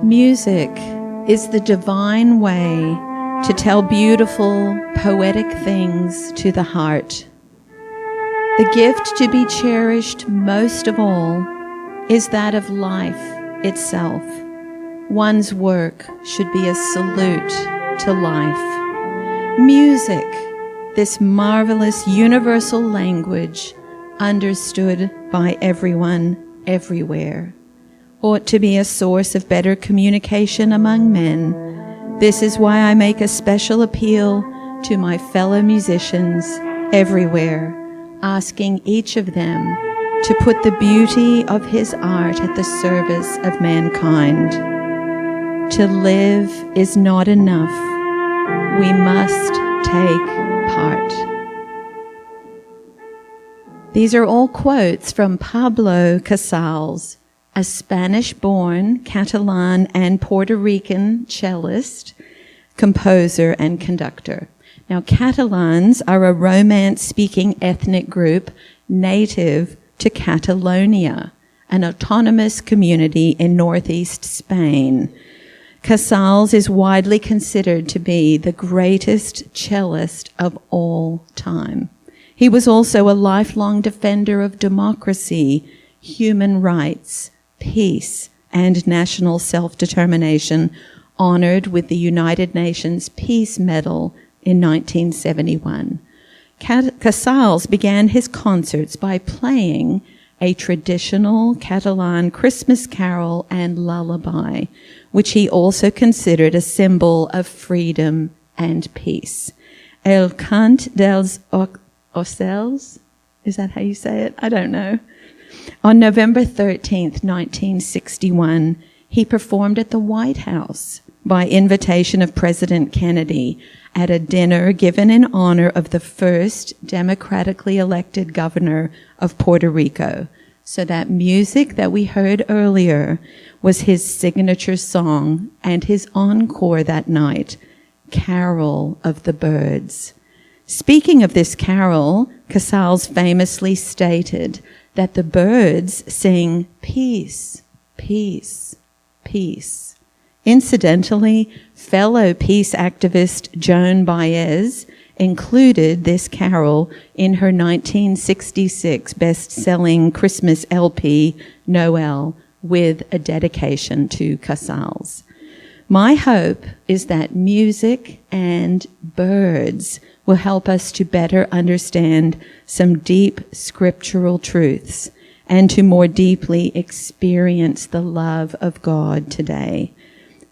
Music is the divine way to tell beautiful, poetic things to the heart. The gift to be cherished most of all is that of life itself. One's work should be a salute to life. Music, this marvelous universal language understood by everyone, everywhere, ought to be a source of better communication among men. This is why I make a special appeal to my fellow musicians everywhere, asking each of them to put the beauty of his art at the service of mankind. To live is not enough. We must take part. These are all quotes from Pablo Casals, a Spanish-born, Catalan and Puerto Rican cellist, composer, and conductor. Now, Catalans are a Romance-speaking ethnic group native to Catalonia, an autonomous community in northeast Spain. Casals is widely considered to be the greatest cellist of all time. He was also a lifelong defender of democracy, human rights, peace, and national self-determination, honored with the United Nations Peace Medal in 1971. Casals began his concerts by playing a traditional Catalan Christmas carol and lullaby, which he also considered a symbol of freedom and peace. El Cant dels Ocells, is that how you say it? I don't know. On November 13th, 1961, he performed at the White House by invitation of President Kennedy at a dinner given in honor of the first democratically elected governor of Puerto Rico. So that music that we heard earlier was his signature song and his encore that night, Carol of the Birds. Speaking of this carol, Casals famously stated that the birds sing peace, peace, peace. Incidentally, fellow peace activist Joan Baez included this carol in her 1966 best-selling Christmas LP, Noel, with a dedication to Casals. My hope is that music and birds will help us to better understand some deep scriptural truths and to more deeply experience the love of God today.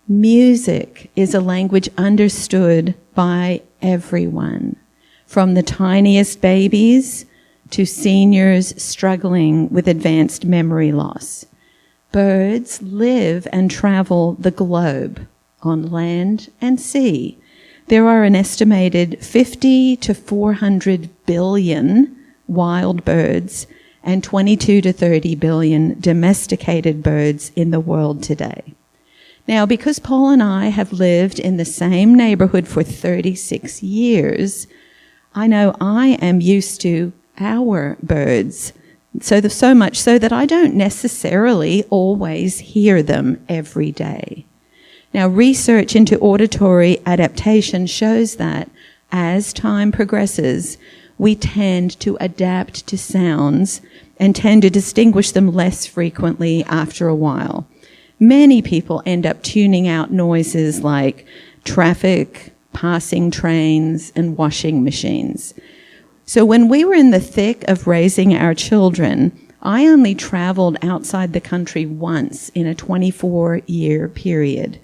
Music is a language understood by everyone, from the tiniest babies to seniors struggling with advanced memory loss. Birds live and travel the globe on land and sea. There are an estimated 50 to 400 billion wild birds and 22 to 30 billion domesticated birds in the world today. Now, because Paul and I have lived in the same neighborhood for 36 years, I know I am used to our birds, so much so that I don't necessarily always hear them every day. Now, research into auditory adaptation shows that as time progresses, we tend to adapt to sounds and tend to distinguish them less frequently after a while. Many people end up tuning out noises like traffic, passing trains, and washing machines. So when we were in the thick of raising our children, I only traveled outside the country once in a 24-year period.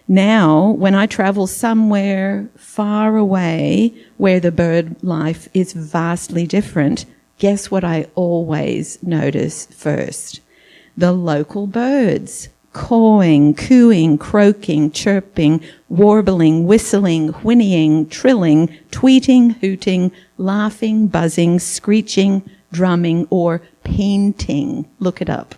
Now, when I travel somewhere far away where the bird life is vastly different, guess what I always notice first? The local birds. Cawing, cooing, croaking, chirping, warbling, whistling, whinnying, trilling, tweeting, hooting, laughing, buzzing, screeching, drumming, or painting. Look it up.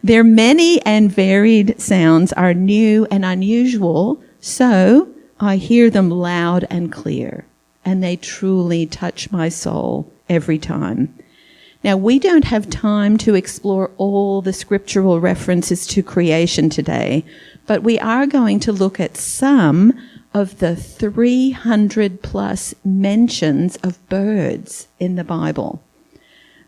Their many and varied sounds are new and unusual, so I hear them loud and clear, and they truly touch my soul every time. Now, we don't have time to explore all the scriptural references to creation today, But we are going to look at some of the 300 plus mentions of birds in the Bible.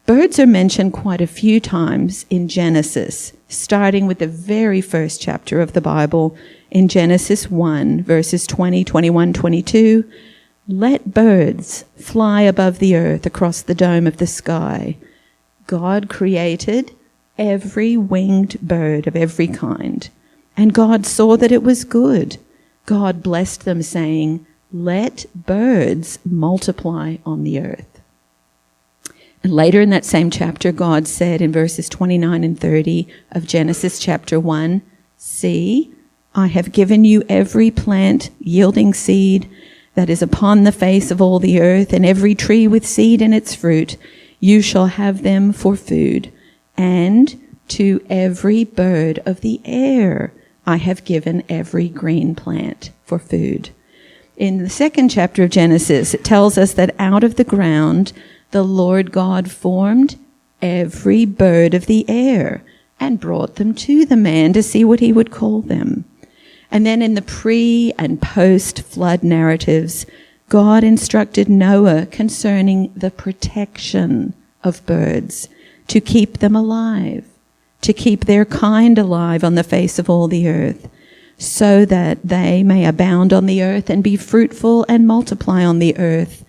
Birds are mentioned quite a few times in Genesis, starting with the very first chapter of the Bible in Genesis 1, verses 20, 21, 22. Let birds fly above the earth across the dome of the sky. God created every winged bird of every kind, and God saw that it was good. God blessed them, saying, let birds multiply on the earth. And later in that same chapter, God said in verses 29 and 30 of Genesis chapter 1, see, I have given you every plant yielding seed that is upon the face of all the earth, and every tree with seed in its fruit. You shall have them for food. And to every bird of the air I have given every green plant for food. In the second chapter of Genesis, it tells us that out of the ground the Lord God formed every bird of the air and brought them to the man to see what he would call them. And then in the pre- and post-flood narratives, God instructed Noah concerning the protection of birds, to keep them alive, to keep their kind alive on the face of all the earth, so that they may abound on the earth and be fruitful and multiply on the earth,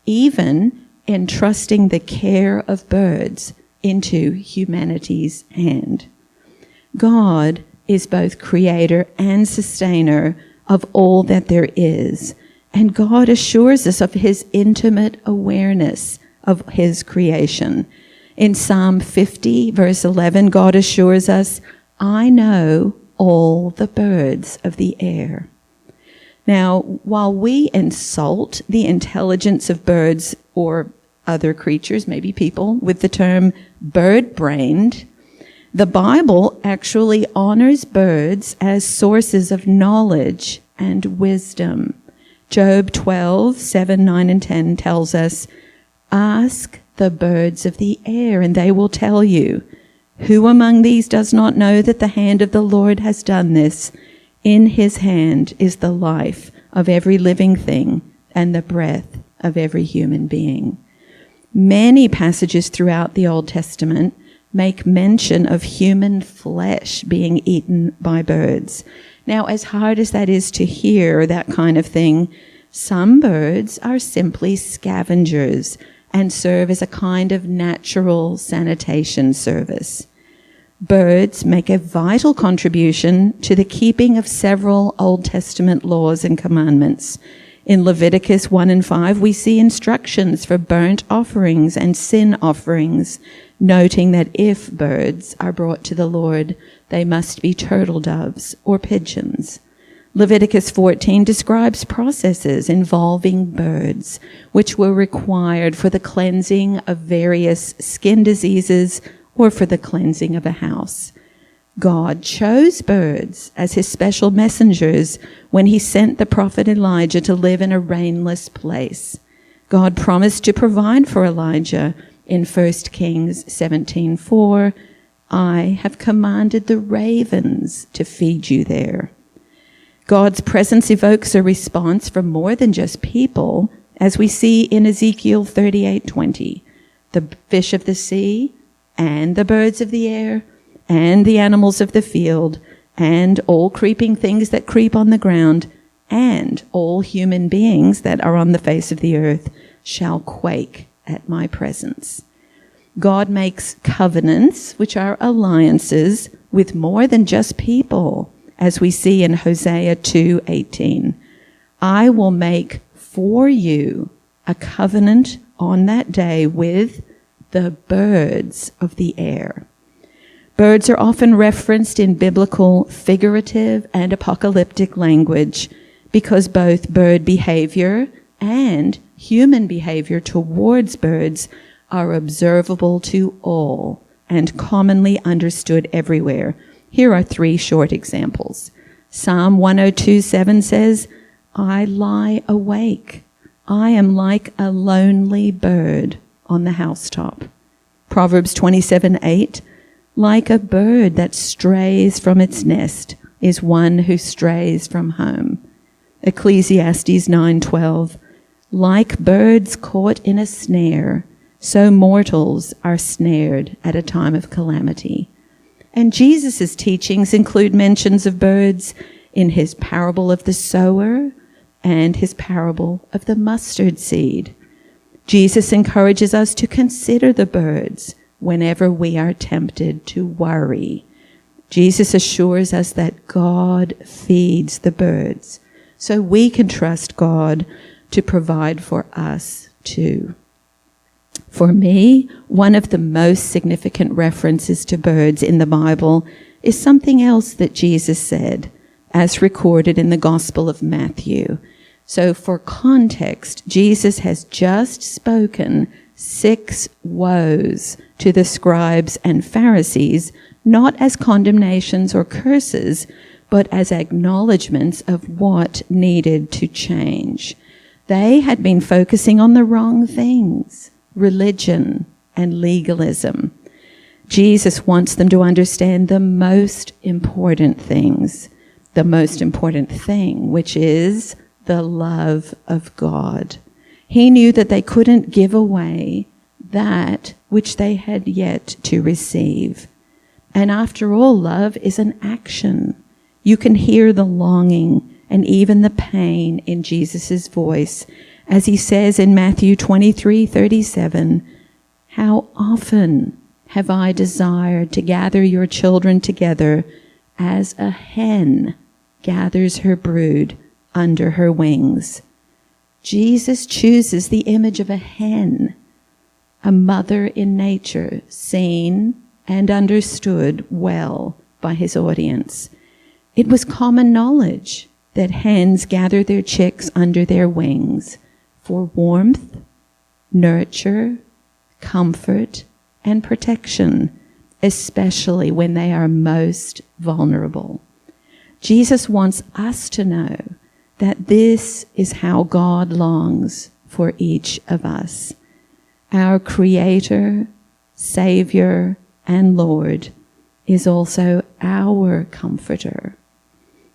even entrusting the care of birds into humanity's hand. God is both creator and sustainer of all that there is, and God assures us of his intimate awareness of his creation. In Psalm 50, verse 11, God assures us, I know all the birds of the air. Now, while we insult the intelligence of birds or other creatures, maybe people, with the term bird-brained, the Bible actually honors birds as sources of knowledge and wisdom. Job 12, 7, 9, and 10 tells us, ask the birds of the air, and they will tell you. Who among these does not know that the hand of the Lord has done this? In his hand is the life of every living thing and the breath of every human being. Many passages throughout the Old Testament make mention of human flesh being eaten by birds. Now, as hard as that is to hear, that kind of thing, some birds are simply scavengers and serve as a kind of natural sanitation service. Birds make a vital contribution to the keeping of several Old Testament laws and commandments. In Leviticus 1 and 5, we see instructions for burnt offerings and sin offerings, noting that if birds are brought to the Lord, they must be turtle doves or pigeons. Leviticus 14 describes processes involving birds, which were required for the cleansing of various skin diseases or for the cleansing of a house. God chose birds as his special messengers when he sent the prophet Elijah to live in a rainless place. God promised to provide for Elijah in 1 Kings 17:4. I have commanded the ravens to feed you there. God's presence evokes a response from more than just people, as we see in Ezekiel 38:20. The fish of the sea and the birds of the air and the animals of the field, and all creeping things that creep on the ground, and all human beings that are on the face of the earth shall quake at my presence. God makes covenants, which are alliances, with more than just people, as we see in Hosea 2:18. I will make for you a covenant on that day with the birds of the air. Birds are often referenced in biblical, figurative, and apocalyptic language because both bird behavior and human behavior towards birds are observable to all and commonly understood everywhere. Here are 3 short examples. Psalm 102:7 says, I lie awake. I am like a lonely bird on the housetop. Proverbs 27:8, like a bird that strays from its nest, is one who strays from home. Ecclesiastes 9:12, like birds caught in a snare, so mortals are snared at a time of calamity. And Jesus' teachings include mentions of birds in his parable of the sower and his parable of the mustard seed. Jesus encourages us to consider the birds whenever we are tempted to worry. Jesus assures us that God feeds the birds, so we can trust God to provide for us too. For me, one of the most significant references to birds in the Bible is something else that Jesus said, as recorded in the Gospel of Matthew. So for context, Jesus has just spoken 6 woes to the scribes and Pharisees, not as condemnations or curses, but as acknowledgments of what needed to change. They had been focusing on the wrong things, religion and legalism. Jesus wants them to understand the most important things, the most important thing, which is the love of God. He knew that they couldn't give away that which they had yet to receive. And after all, love is an action. You can hear the longing and even the pain in Jesus' voice as he says in Matthew 23:37, "How often have I desired to gather your children together as a hen gathers her brood under her wings." Jesus chooses the image of a hen, a mother in nature, seen and understood well by his audience. It was common knowledge that hens gather their chicks under their wings for warmth, nurture, comfort, and protection, especially when they are most vulnerable. Jesus wants us to know that this is how God longs for each of us. Our Creator, Savior, and Lord is also our comforter.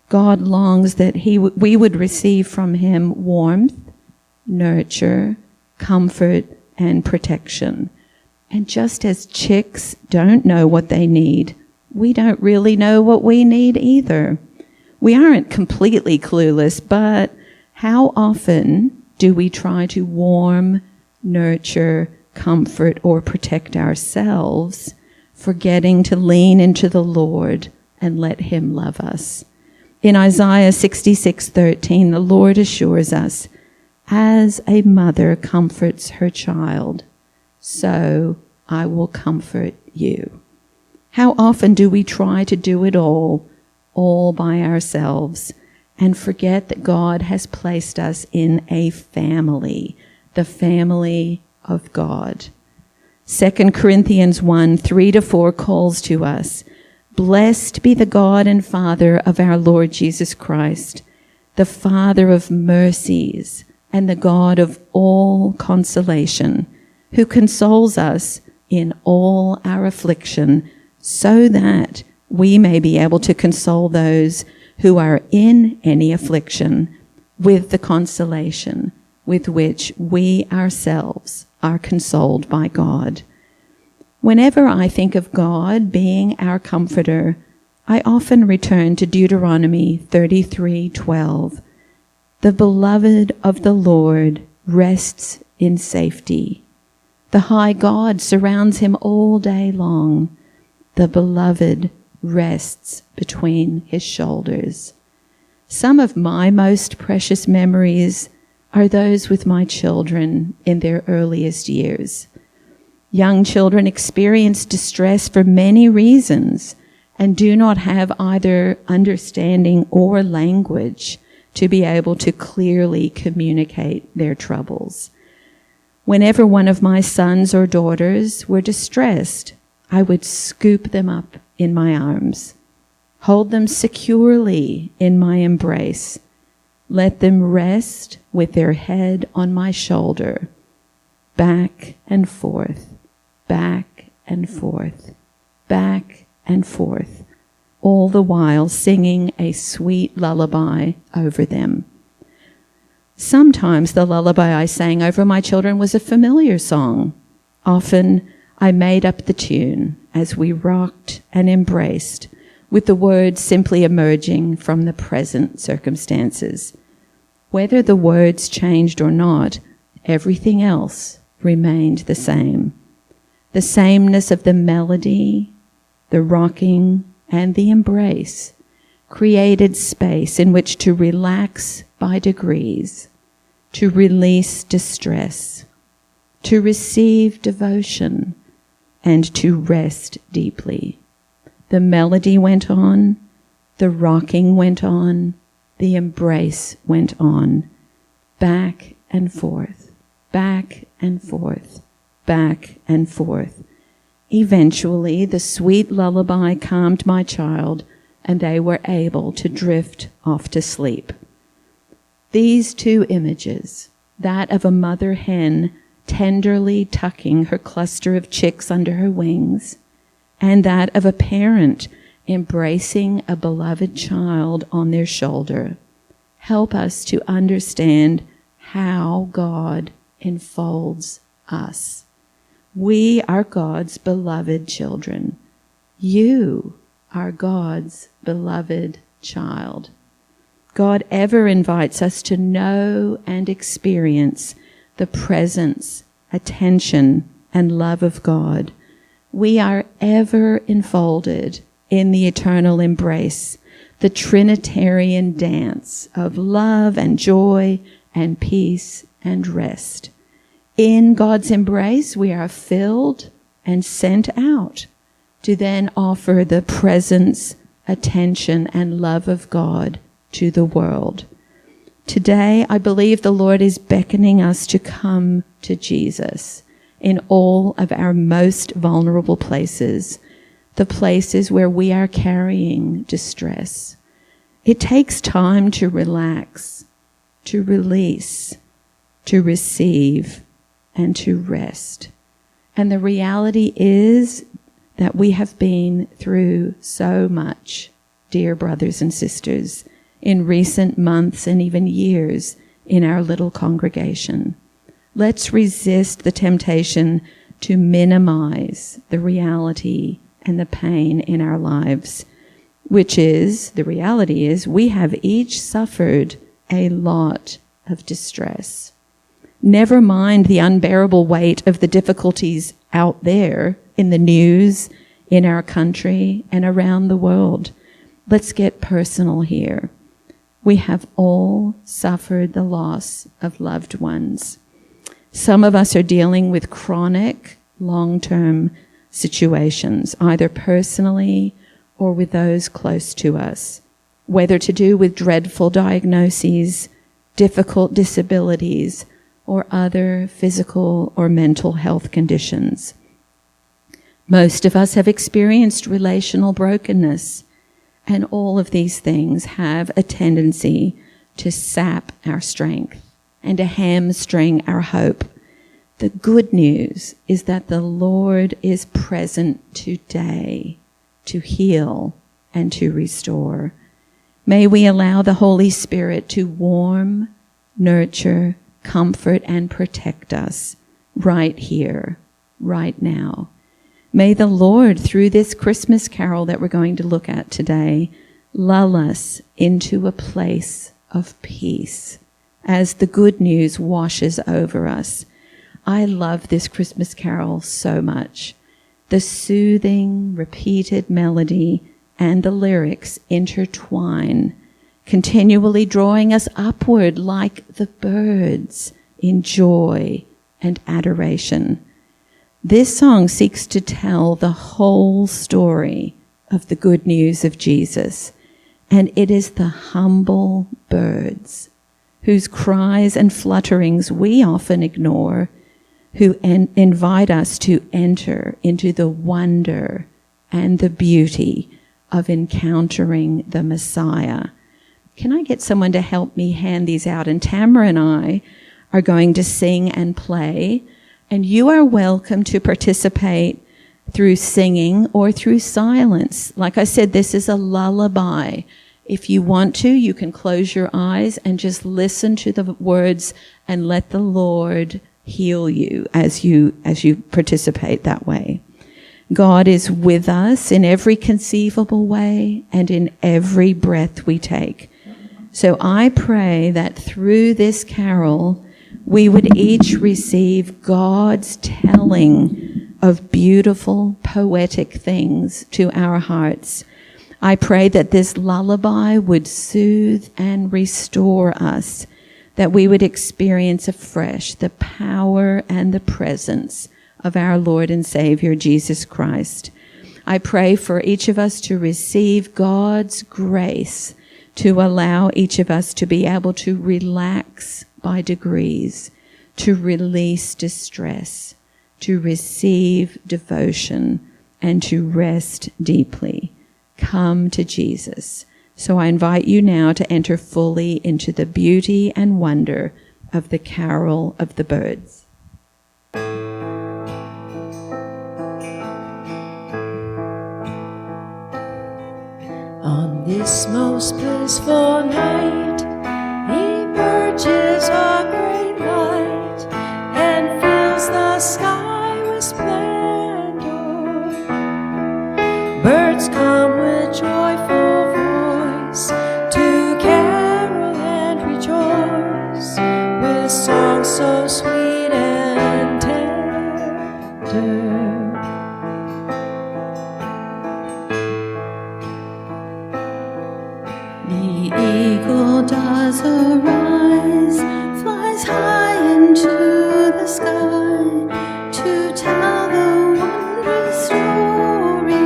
God longs that we would receive from him warmth, nurture, comfort, and protection. And just as chicks don't know what they need, we don't really know what we need either. We aren't completely clueless, but how often do we try to warm, nurture, comfort, or protect ourselves, forgetting to lean into the Lord and let him love us? In Isaiah 66:13, the Lord assures us, "As a mother comforts her child, so I will comfort you." How often do we try to do it all by ourselves, and forget that God has placed us in a family, the family of God? 2 Corinthians 1:3-4 calls to us, "Blessed be the God and Father of our Lord Jesus Christ, the Father of mercies and the God of all consolation, who consoles us in all our affliction, so that we may be able to console those who are in any affliction with the consolation with which we ourselves are consoled by God." Whenever I think of God being our comforter, I often return to Deuteronomy 33:12. "The beloved of the Lord rests in safety. The high God surrounds him all day long. The beloved rests between his shoulders." Some of my most precious memories are those with my children in their earliest years. Young children experience distress for many reasons and do not have either understanding or language to be able to clearly communicate their troubles. Whenever one of my sons or daughters were distressed, I would scoop them up in my arms, hold them securely in my embrace, let them rest with their head on my shoulder, back and forth, back and forth, back and forth, all the while singing a sweet lullaby over them. Sometimes the lullaby I sang over my children was a familiar song. Often I made up the tune as we rocked and embraced, with the words simply emerging from the present circumstances. Whether the words changed or not, everything else remained the same. The sameness of the melody, the rocking, and the embrace created space in which to relax by degrees, to release distress, to receive devotion, and to rest deeply. The melody went on, the rocking went on, the embrace went on, back and forth, back and forth, back and forth. Eventually, the sweet lullaby calmed my child, and they were able to drift off to sleep. These two images, that of a mother hen tenderly tucking her cluster of chicks under her wings, and that of a parent embracing a beloved child on their shoulder, help us to understand how God enfolds us. We are God's beloved children. You are God's beloved child. God ever invites us to know and experience the presence, attention, and love of God. We are ever enfolded in the eternal embrace, the Trinitarian dance of love and joy and peace and rest. In God's embrace, we are filled and sent out to then offer the presence, attention, and love of God to the world. Today, I believe the Lord is beckoning us to come to Jesus in all of our most vulnerable places, the places where we are carrying distress. It takes time to relax, to release, to receive, and to rest. And the reality is that we have been through so much, dear brothers and sisters, in recent months and even years in our little congregation. Let's resist the temptation to minimize the reality and the pain in our lives, which is, the reality is, we have each suffered a lot of distress. Never mind the unbearable weight of the difficulties out there in the news, in our country, and around the world. Let's get personal here. We have all suffered the loss of loved ones. Some of us are dealing with chronic, long-term situations, either personally or with those close to us, whether to do with dreadful diagnoses, difficult disabilities, or other physical or mental health conditions. Most of us have experienced relational brokenness, and all of these things have a tendency to sap our strength and to hamstring our hope. The good news is that the Lord is present today to heal and to restore. May we allow the Holy Spirit to warm, nurture, comfort, and protect us right here, right now. May the Lord, through this Christmas carol that we're going to look at today, lull us into a place of peace as the good news washes over us. I love this Christmas carol so much. The soothing, repeated melody and the lyrics intertwine, continually drawing us upward like the birds in joy and adoration. This song seeks to tell the whole story of the good news of Jesus, and it is the humble birds whose cries and flutterings we often ignore, who invite us to enter into the wonder and the beauty of encountering the Messiah. Can I get someone to help me hand these out? And Tamara and I are going to sing and play, and you are welcome to participate through singing or through silence. Like I said, this is a lullaby. If you want to, you can close your eyes and just listen to the words and let the Lord heal you as you participate that way. God is with us in every conceivable way and in every breath we take. So I pray that through this carol, we would each receive God's telling of beautiful, poetic things to our hearts. I pray that this lullaby would soothe and restore us, that we would experience afresh the power and the presence of our Lord and Savior, Jesus Christ. I pray for each of us to receive God's grace to allow each of us to be able to relax by degrees, to release distress, to receive devotion, and to rest deeply. Come to Jesus. So I invite you now to enter fully into the beauty and wonder of the carol of the birds. On this most blissful night, emerges a great light and fills the sky with splendor. Birds come with joyful voice to carol and rejoice with songs so sweet and tender. The eagle does arise, flies high into the sky to tell the wondrous story.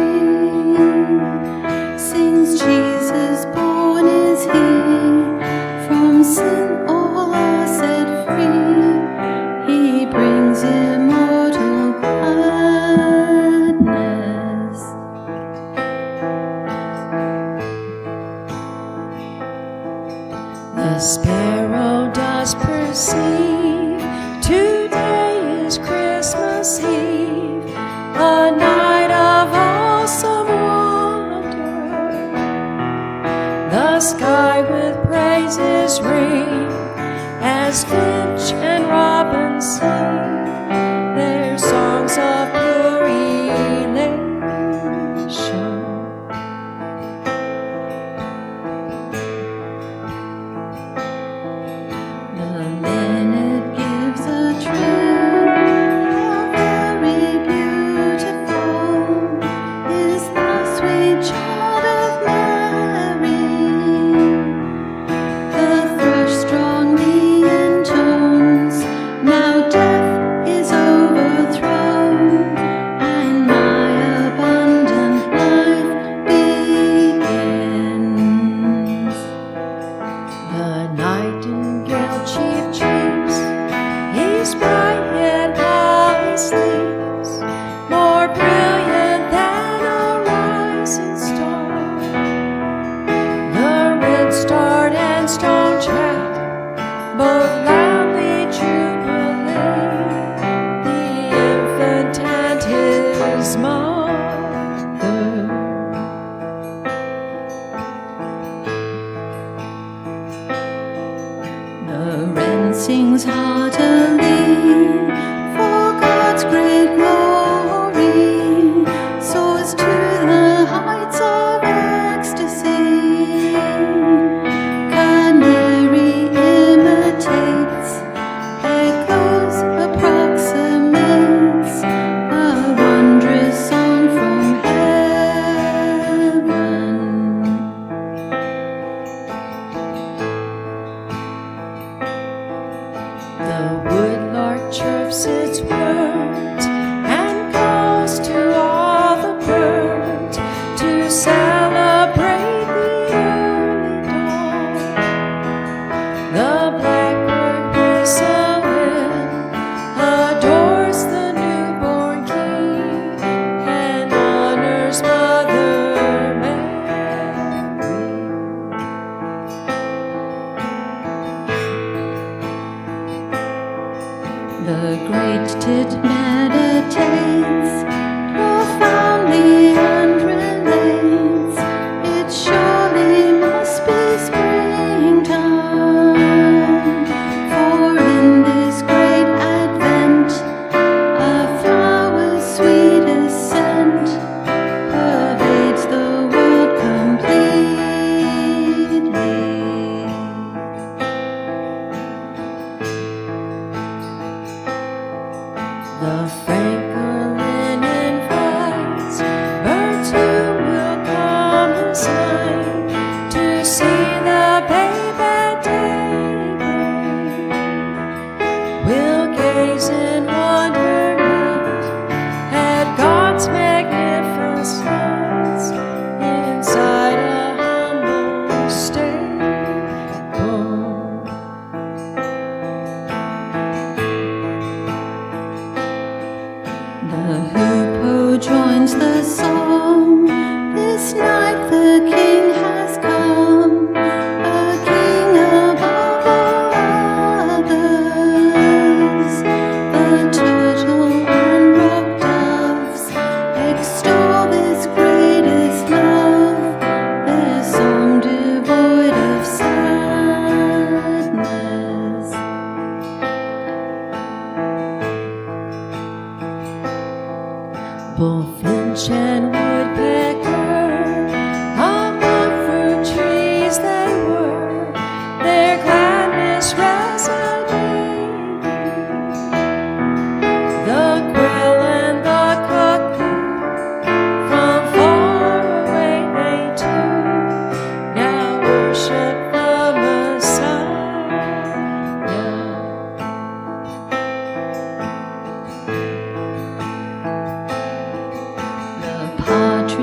Sings Jesus born is he, from sin all are set free. He brings immortal gladness. The sparrow does perceive today is Christmas Eve, a night of awesome wonder. The sky with praises ring as finch and robin sing their songs of pure elation. The linen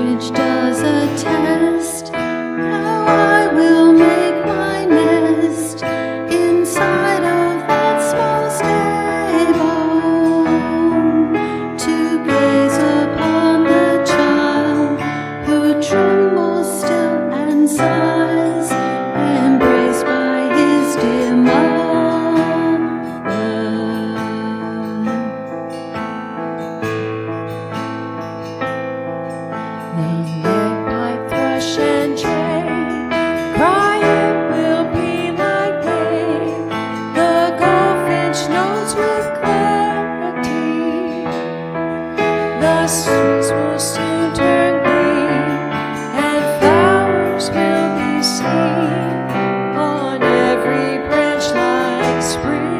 which does attest how I will make my nest inside of that small stable, to gaze upon the child who trembles still and sighs, embraced by his dear mother. The magpie, thrush, and jay cry, it will be like day. The goldfinch notes with clarity. The streets will soon turn green, and flowers will be seen on every branch like springtime.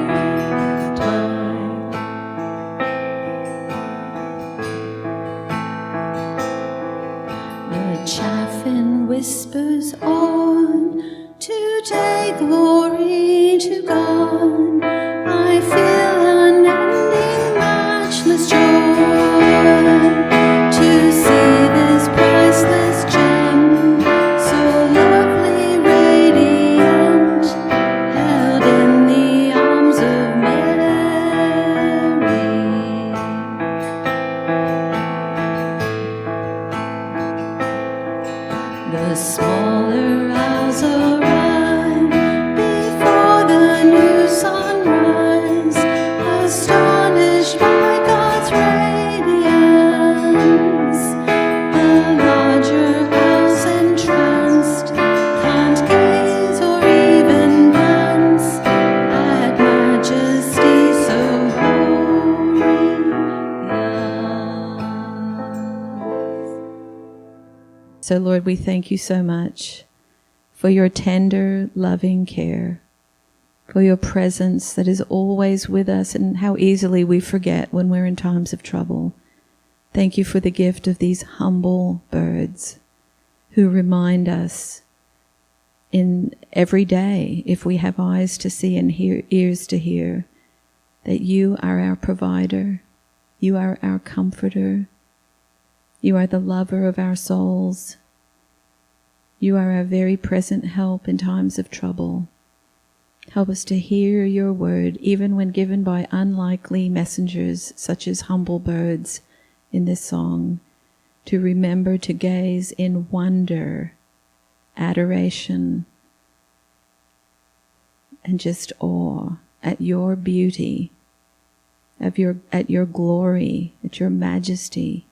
The chaffin whispers on, today glory to God. I feel unending, matchless joy to see this priceless gem, so lovely, radiant, held in the arms of Mary. The smaller owls arrive before the new sunrise, astonished by God's radiance. The larger owls entranced can't gaze or even glance at majesty so glorious. So, Lord, we thank you so much for your tender, loving care, for your presence that is always with us, and how easily we forget when we're in times of trouble. Thank you for the gift of these humble birds who remind us in every day, if we have eyes to see and ears to hear, that you are our provider, you are our comforter, you are the lover of our souls. You are our very present help in times of trouble. Help us to hear your word, even when given by unlikely messengers, such as humble birds in this song, to remember to gaze in wonder, adoration, and just awe at your beauty, at your glory, at your majesty.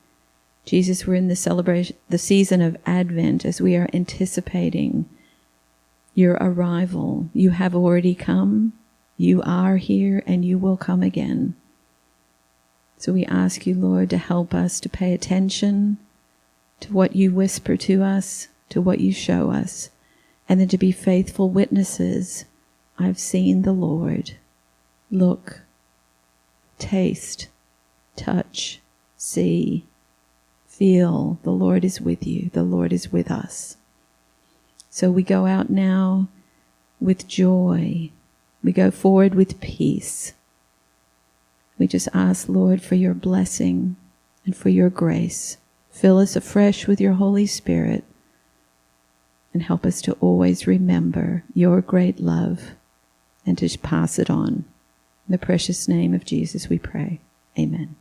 Jesus, we're in the celebration, the season of Advent, as we are anticipating your arrival. You have already come, you are here, and you will come again. So we ask you, Lord, to help us to pay attention to what you whisper to us, to what you show us, and then to be faithful witnesses. I've seen the Lord. Look, taste, touch, see, feel, the Lord is with you, the Lord is with us. So we go out now with joy. We go forward with peace. We just ask, Lord, for your blessing and for your grace. Fill us afresh with your Holy Spirit and help us to always remember your great love and to pass it on. In the precious name of Jesus we pray. Amen.